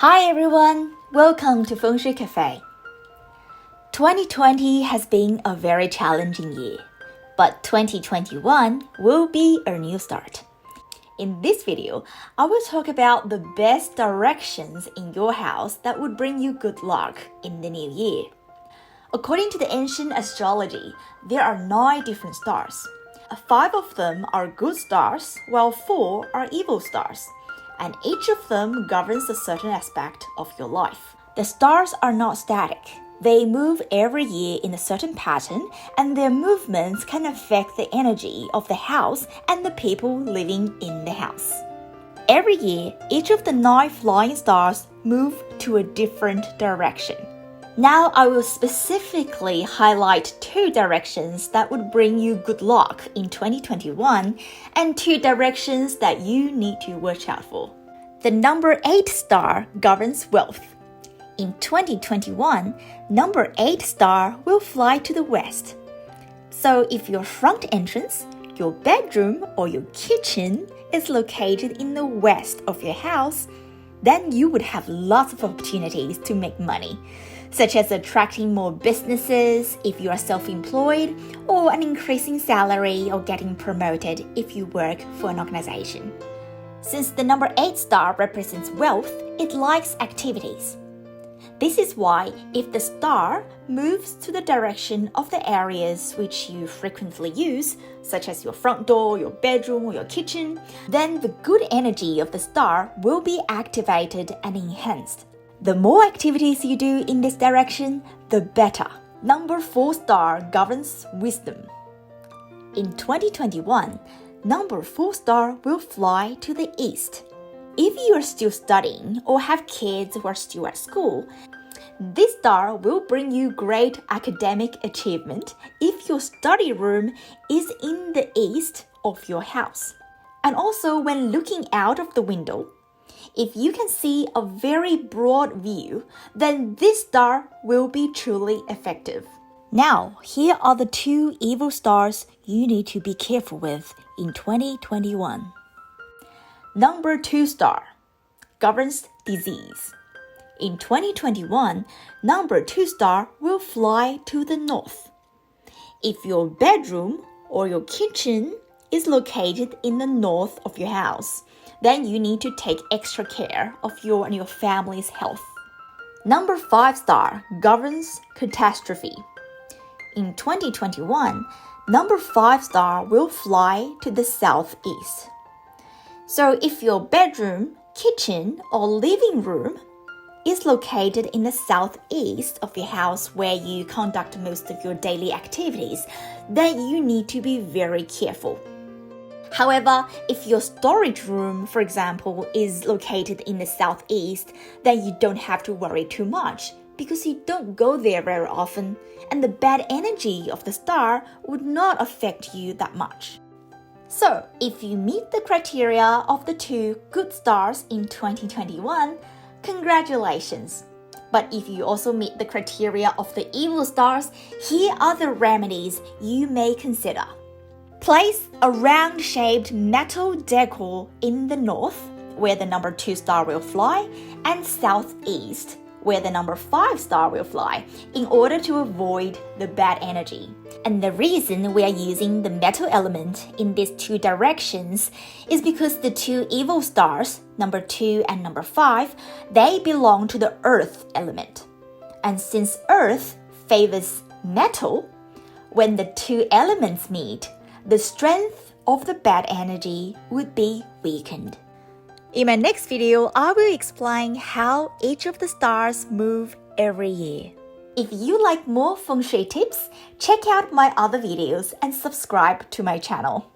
Hi everyone, welcome to Feng Shui Cafe. 2020 has been a very challenging year, but 2021 will be a new start. In this video, I will talk about the best directions in your house that would bring you good luck in the new year. According to the ancient astrology, there are 9 different stars. 5 of them are good stars, while 4 are evil stars. And each of them governs a certain aspect of your life. The stars are not static. They move every year in a certain pattern, and their movements can affect the energy of the house and the people living in the house. Every year, each of the 9 flying stars move to a different direction. Now I will specifically highlight 2 directions that would bring you good luck in 2021 and 2 directions that you need to watch out for. The number 8 star governs wealth. In 2021, number 8 star will fly to the west. So if your front entrance, your bedroom, or your kitchen is located in the west of your house, then you would have lots of opportunities to make money, such as attracting more businesses if you are self-employed, or an increasing salary or getting promoted if you work for an organization. Since the number 8 star represents wealth, it likes activities. This is why if the star moves to the direction of the areas which you frequently use, such as your front door, your bedroom, or your kitchen, then the good energy of the star will be activated and enhanced. The more activities you do in this direction, the better. Number 4 star governs wisdom. In 2021, number 4 star will fly to the east. If you are still studying or have kids who are still at school, this star will bring you great academic achievement if your study room is in the east of your house. And also when looking out of the window, if you can see a very broad view, then this star will be truly effective. Now, here are the 2 evil stars you need to be careful with in 2021. Number 2 star governs disease. In 2021, number 2 star will fly to the north. If your bedroom or your kitchen is located in the north of your house, then you need to take extra care of your and your family's health. Number 5 star governs catastrophe. In 2021, number 5 star will fly to the southeast. So if your bedroom, kitchen, or living room is located in the southeast of your house where you conduct most of your daily activities, then you need to be very careful. However, if your storage room, for example, is located in the southeast, then you don't have to worry too much because you don't go there very often, and the bad energy of the star would not affect you that much. So, if you meet the criteria of the 2 good stars in 2021, congratulations! But if you also meet the criteria of the evil stars, here are the remedies you may consider. Place a round-shaped metal decor in the north, where the number 2 star will fly, and southeast, where the number 5 star will fly, in order to avoid the bad energy. And the reason we are using the metal element in these 2 directions is because the 2 evil stars, number 2 and number 5, they belong to the earth element. And since earth favors metal, when the 2 elements meet, the strength of the bad energy would be weakened. In my next video, I will explain how each of the stars move every year. If you like more Feng Shui tips, check out my other videos and subscribe to my channel.